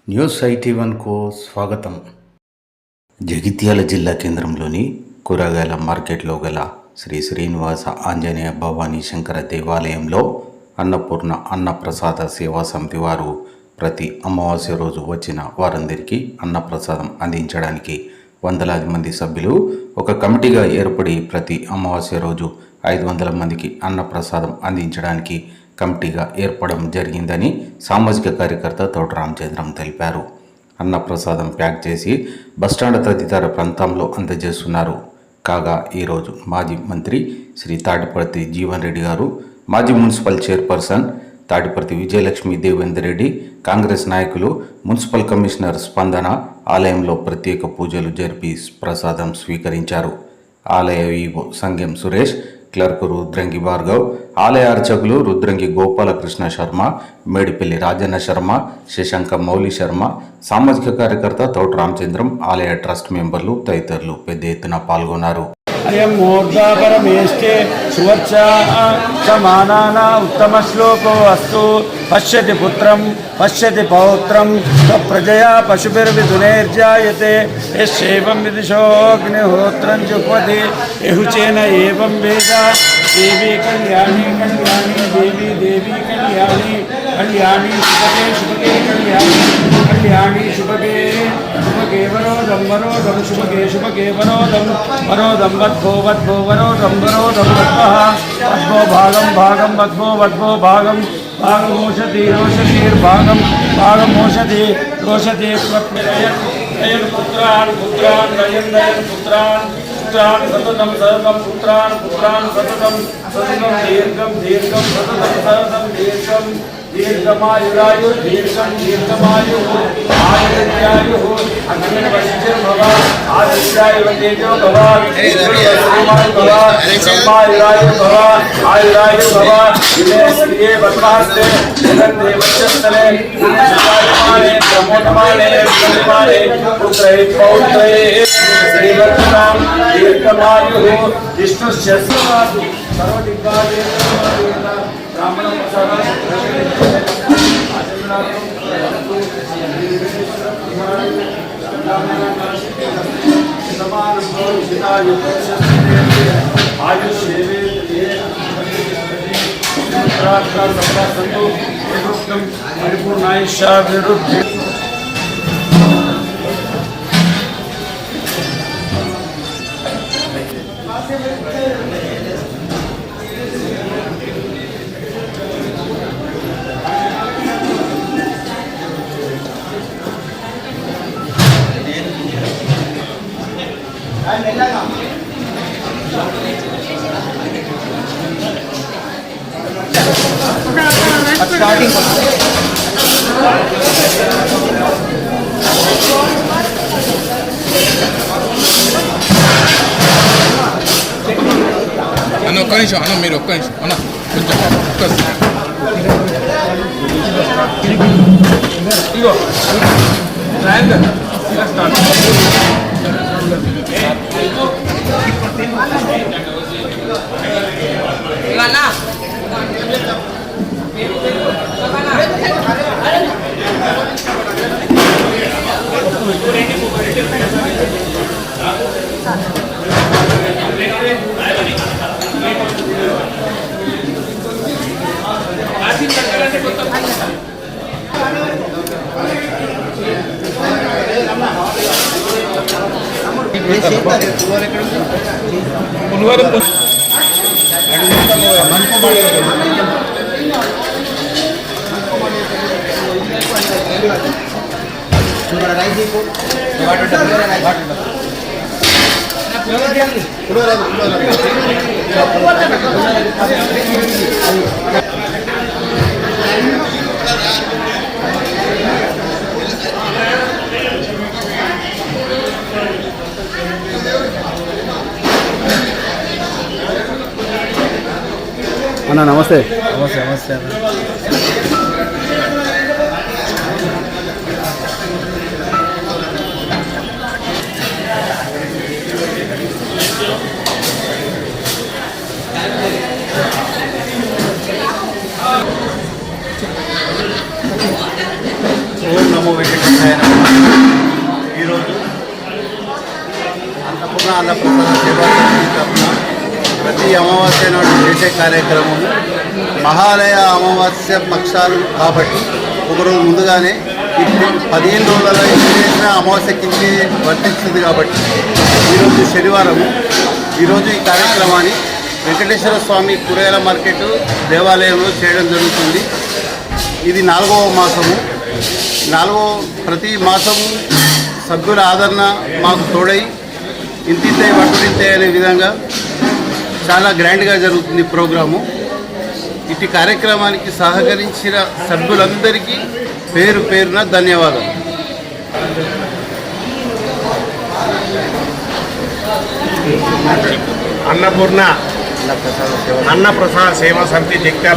News IT1కు స్వాగతం. జగిత్యాల జిల్లా కేంద్రంలోని కూరగాయల మార్కెట్లో గల శ్రీ శ్రీనివాస ఆంజనేయ భవానీ శంకర దేవాలయంలో అన్నపూర్ణ అన్నప్రసాద సేవా సమితి వారు ప్రతి అమావాస్య రోజు వచ్చిన వారందరికీ అన్నప్రసాదం అందించడానికి వందలాది మంది సభ్యులు ఒక కమిటీగా ఏర్పడి ప్రతి అమావాస్య రోజు 500 మందికి అన్నప్రసాదం అందించడానికి కమిటీగా ఏర్పడడం జరిగిందని సామాజిక కార్యకర్త తోట రామచంద్రం తెలిపారు. అన్నప్రసాదం ప్యాక్ చేసి బస్టాండ్ తదితర ప్రాంతంలో అందజేస్తున్నారు. కాగా ఈరోజు మాజీ మంత్రి శ్రీ తాడిపర్తి జీవన్ రెడ్డి గారు, మాజీ మున్సిపల్ చైర్పర్సన్ తాడిపర్తి విజయలక్ష్మి దేవేందర్ రెడ్డి, కాంగ్రెస్ నాయకులు, మున్సిపల్ కమిషనర్ స్పందన ఆలయంలో ప్రత్యేక పూజలు జరిపి ప్రసాదం స్వీకరించారు. ఆలయ ఈవో సంగెం సురేష్, క్లర్క్ రుద్రంగి భార్గవ్, ఆలయ అర్చకులు రుద్రంగి గోపాలకృష్ణ శర్మ, మేడిపల్లి రాజన్న శర్మ, శశాంక మౌలి శర్మ, సామాజిక కార్యకర్త తోట రామచంద్రం, ఆలయ ట్రస్ట్ మెంబర్లు తదితరులు పెద్ద ఎత్తున పాల్గొన్నారు. అయం మూర్ధా పరమేష్టే సువర్చా సమానానా ఉత్తమ శ్లోకో అస్తు. పశ్యతి పుత్రం పశ్యతి పౌత్రం ప్రజయా పశుభిర్విధునైర్జాయతే యస్యేవం విదిశోగ్నిహోత్రం జుహ్వతి యహుచేన ఏవం వేద. దేవీ కళ్యాణి కళ్యాణి దేవీ దేవీ కళ్యాణి కళ్యాణి శుభగే శుభగే కళ్యాణి కళ్యాణి శుభగే శుభగే వరోధం వరోధం శుభగే శుభగే వరోధం వరోధం వద్భో వద్భో వరోధం వరోధం వద్భః వద్భో భాగం భాగం వద్భో వద్భో భాగం భాగమోషతి రోషతిర్భాగం భాగమోషతి రోషతి. నయన్ పుత్రాన్ పుత్రాన్ నయన్ నయన్ పుత్రాన్ పుత్రాన్ సతతం సతతం పుత్రాన్ పుత్రాన్ సతతం సతతం దీర్ఘం దీర్ఘం సతతం సతతం దీర్ఘం దీర్ఘమాయురాయు దీర్ఘం దీర్ఘమాయు ఆయుర్యాయు అగ్ని వశిర్భవ ఆదిత్యాయ తేజో భవ బ్రహ్మాయురాయు భవ ఆయురాయు భవ ఇమే శ్రీయే పద్మాస్తే జగన్దే వక్షస్థలే పుణ్యమానే ప్రమోదమానే పుణ్యమానే పుత్రై పౌత్రై శ్రీవర్ధనాం దీర్ఘమాయు విష్ణుశ్చ సర్వదిగ్గాదే బ్రాహ్మణ పరిపూర్ణాయుష్యాభివృద్ధి. స్టార్టింగ్ అన్న ఒక్క నిమిషం అన్న, మీరు ఒక్క నిమిషం అన్న, కొంచెం ఇగో అన్న నమస్తే. నమస్తే నమస్తే అన్న. ఓం నమో వెంకటేశాయ నమః. ఈరోజు అన్నప్రసాద సేవా సమితి తరఫున ప్రతి అమావాస్య నాడు చేసే కార్యక్రమం మహాలయ అమావాస్య పక్షాలు కాబట్టి ఒకరోజు ముందుగానే 15 రోజుల చేసిన అమావాస్య కింద వర్తిస్తుంది కాబట్టి ఈరోజు శనివారము ఈరోజు ఈ కార్యక్రమాన్ని వెంకటేశ్వర స్వామి కూరగాయల మార్కెట్ దేవాలయంలో చేయడం జరుగుతుంది. ఇది 4వ మాసము. ప్రతి మాసము సభ్యుల ఆదరణ మాకు తోడై ఇంతింతే వడ్డింతే అనే విధంగా చాలా గ్రాండ్గా జరుగుతుంది ప్రోగ్రాము. ఇటు కార్యక్రమానికి సహకరించిన సభ్యులందరికీ పేరు పేరున ధన్యవాదాలు. అన్నప్రసాద సేవా సమితి జగిత్యాల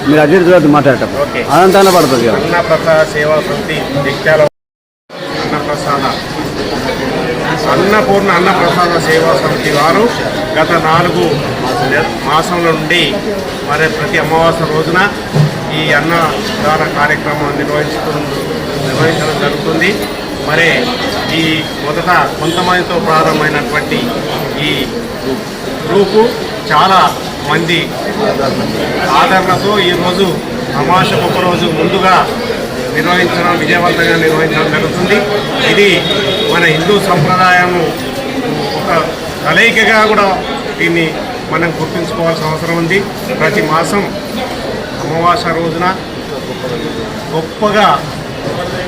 మీరు అడ్డు చూడద్దు మాట్లాడటం అనంతాన పడుతుంది. అన్నప్రసాద సేవా సమితి జగిత్యాల అన్నపూర్ణ అన్నప్రసాద సేవా సమితి వారు గత 4 మాసంల నుండి మరి ప్రతి అమావాస్య రోజున ఈ అన్నదాన కార్యక్రమం నిర్వహించడం జరుగుతుంది. మరి ఈ మొదట కొంతమందితో ప్రారంభమైనటువంటి ఈ గ్రూపు చాలా మంది ఆదరణతో ఈరోజు అమావాస్యకు ఒకరోజు ముందుగా విజయవంతంగా నిర్వహించడం జరుగుతుంది. ఇది మన హిందూ సంప్రదాయము ఒక కలయికగా కూడా దీన్ని మనం గుర్తుంచుకోవాల్సిన అవసరం ఉంది. ప్రతి మాసం అమావాస్య రోజున గొప్పగా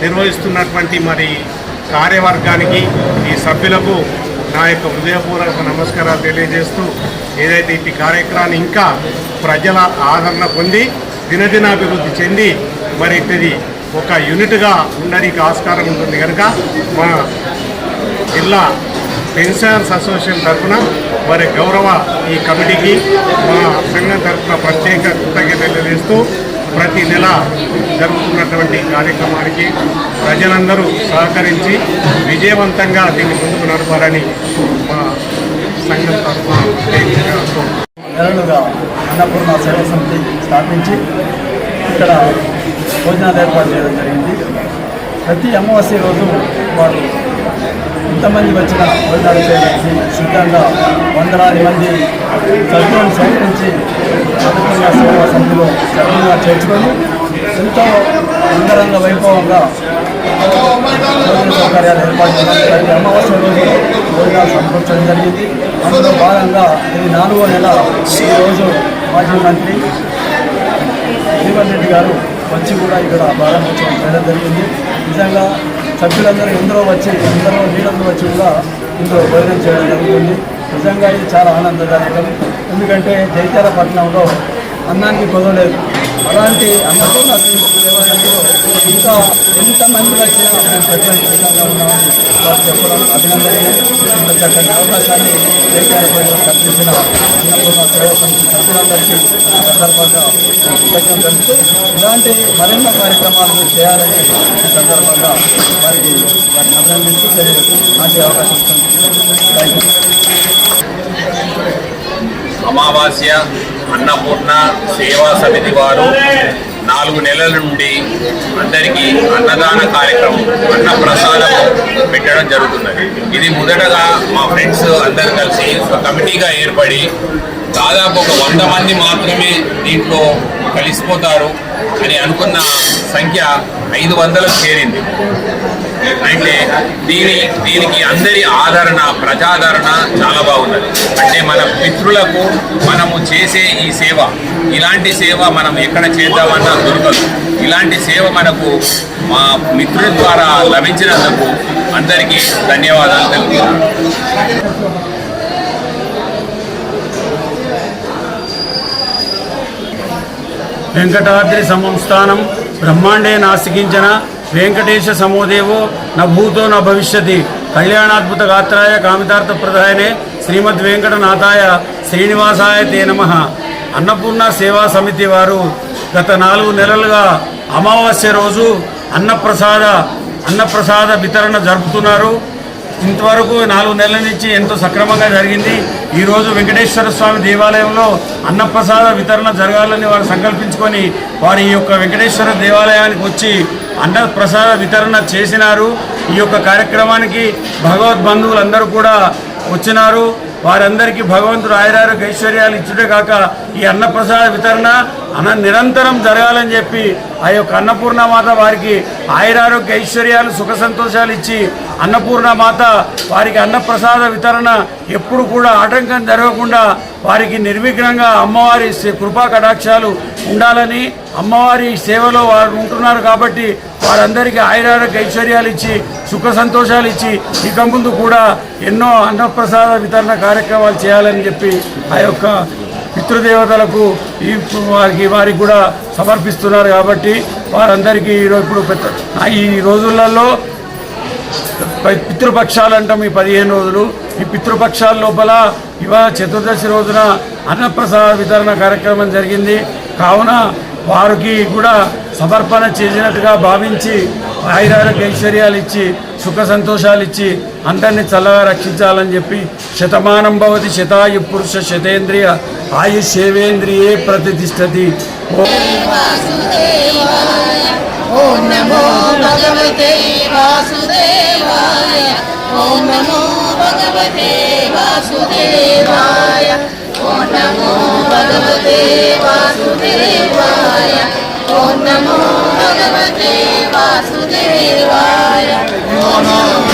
నిర్వహిస్తున్నటువంటి మరి కార్యవర్గానికి ఈ సభ్యులకు నా యొక్క హృదయపూర్వక నమస్కారాలు తెలియజేస్తూ ఏదైతే ఈ కార్యక్రమాన్ని ఇంకా ప్రజల ఆదరణ పొంది దినదినాభివృద్ధి చెంది మరి ఇది ఒక యూనిట్గా ఉండడానికి ఆస్కారం ఉంటుంది కనుక మా జిల్లా పెన్షనర్స్ అసోసియేషన్ తరఫున మరి గౌరవ ఈ కమిటీకి మా సంఘం తరఫున ప్రత్యేక కృతజ్ఞతలు తెలియజేస్తూ ప్రతి నెల జరుగుతున్నటువంటి కార్యక్రమానికి ప్రజలందరూ సహకరించి విజయవంతంగా దీన్ని ముందుకు నడపాలని మా సంఘం తరఫున నెలలుగా అన్నపూర్ణ సేవా సమితి స్థాపించి ఇక్కడ భోజనాలు ఏర్పాటు చేయడం జరిగింది. ప్రతి అమావాస్య రోజు వారు ఇంతమంది వచ్చిన భోజనాలు చేసి సిద్ధంగా వందలాది మంది సభ్యులను సేకరించి అన్నపూర్ణ సేవా సమితిలో సభ్యులుగా చేర్చుకొని ఎంతో అంగరంగ వైభవంగా భోజన సౌకర్యాలు ఏర్పాటు చేయడం ప్రతి అమావాస్య రోజు భోజనాలు సమకూర్చడం జరిగింది. అందులో భాగంగా ఇది 4వ నెల. ఈరోజు మాజీ మంత్రి రేవంత్ రెడ్డి గారు వచ్చి కూడా ఇక్కడ ప్రారంభోత్సవం చేయడం జరిగింది. నిజంగా సభ్యులందరూ ఎందరో లీడర్లు వచ్చి కూడా ఇందులో భోజనం చేయడం జరుగుతుంది. నిజంగా ఇది చాలా ఆనందదాయకం. ఎందుకంటే జగిత్యాల పట్టణంలో అన్నానికి కుదరలేదు. అలాంటి అన్నపూర్ణ సేవా సమితిలో ఇంకా ఎంతమంది వచ్చినా మేము ప్రజలకు విధంగా ఉన్నామని వారు చెప్పడం అభినందనీయం. ఇంత చక్కని అవకాశాన్ని జగిత్యాల ప్రజలకు కల్పించిన అన్నపూర్ణ సేవా సమితి సభ్యులందరికీ సందర్భంగా కృతజ్ఞతలు తెలుపుతూ ఇలాంటి మరెన్నో కార్యక్రమాలు చేయాలని ఈ సందర్భంగా వారిని అభినందిస్తూ నాకే అవకాశం ఇస్తుంది. అమావాస్య అన్నపూర్ణ సేవా సమితి వారు 4 నెలల నుండి అందరికీ అన్నదాన కార్యక్రమం అన్నప్రసాదం పెట్టడం జరుగుతున్నది. ఇది మొదటగా మా ఫ్రెండ్స్ అందరు కలిసి ఒక కమిటీగా ఏర్పడి దాదాపు ఒక 100 మంది మాత్రమే దీంట్లో కలిసిపోతారు అని అనుకున్న సంఖ్య 500కు చేరింది. అంటే దీనికి అందరి ఆదరణ, ప్రజాదరణ చాలా బాగున్నది. అంటే మన మిత్రులకు మనము చేసే ఈ సేవ, ఇలాంటి సేవ మనం ఎక్కడ చేద్దామన్నా దొరకదు. ఇలాంటి సేవ మనకు మా మిత్రుల ద్వారా లభించినందుకు అందరికీ ధన్యవాదాలు తెలుపుతున్నాను. వెంకటాద్రి సంస్థానం బ్రహ్మాండే నాస్తికించన వెంకటేశ సమోదేవో న భూతో న భవిష్యతి కళ్యాణాద్భుత గాత్రాయ కామితార్థ ప్రదాయనే శ్రీమద్ వెంకటనాథాయ శ్రీనివాసాయ తే నమః. అన్నపూర్ణ సేవా సమితి వారు గత 4 నెలలుగా అమావాస్య రోజు అన్నప్రసాద వితరణ జరుపుతున్నారు. ఇంతవరకు 4 నెలల నుంచి ఎంతో సక్రమంగా జరిగింది. ఈరోజు వెంకటేశ్వర స్వామి దేవాలయంలో అన్నప్రసాద వితరణ జరగాలని వారు సంకల్పించుకొని వారి ఈ యొక్క వెంకటేశ్వర దేవాలయానికి వచ్చి అన్నప్రసాద వితరణ చేసినారు. ఈ యొక్క కార్యక్రమానికి భగవద్బంధువులందరూ కూడా వచ్చినారు. వారందరికీ భగవంతుడు ఆయురారోగ్య ఐశ్వర్యాలు ఇచ్చుటే కాక ఈ అన్నప్రసాద వితరణ నిరంతరం జరగాలని చెప్పి ఆ యొక్క అన్నపూర్ణమాత వారికి ఆయురారోగ్య ఐశ్వర్యాలు సుఖ సంతోషాలు ఇచ్చి అన్నపూర్ణమాత వారికి అన్నప్రసాద వితరణ ఎప్పుడు కూడా ఆటంకం జరగకుండా వారికి నిర్విఘ్నంగా అమ్మవారి కృపా కటాక్షాలు ఉండాలని అమ్మవారి సేవలో వారు ఉంటున్నారు కాబట్టి వారందరికీ ఆయురారోగ్య ఐశ్వర్యాలు ఇచ్చి సుఖ సంతోషాలు ఇచ్చి ఇక ముందు కూడా ఎన్నో అన్నప్రసాద వితరణ కార్యక్రమాలు చేయాలని చెప్పి ఆ యొక్క పితృదేవతలకు వారికి కూడా సమర్పిస్తున్నారు. కాబట్టి వారందరికీ ఇప్పుడు ఈ రోజులలో పితృపక్షాలు అంటాం. ఈ 15 రోజులు ఈ పితృపక్షాల లోపల ఇవాళ చతుర్దశి రోజున అన్నప్రసాద వితరణ కార్యక్రమం జరిగింది. కావున వారికి కూడా సమర్పణ చేసినట్టుగా భావించి ఆయురారోగ్య ఐశ్వర్యాలు ఇచ్చి సుఖ సంతోషాలు ఇచ్చి అందరినీ చల్లగా రక్షించాలని చెప్పి శతమానం భవతి శతాయు పురుష శతేంద్రియ ఆయుష్యేవేంద్రియే ప్రతిష్టతి. ఓం నమో భగవతే వాసుదేవాయ. ఓం నమో భగవతే వాసుదేవాయ. ఓం నమో భగవతే వాసుదేవాయ. ఓం నమో భగవతే వాసుదేవాయ. ఓం నమో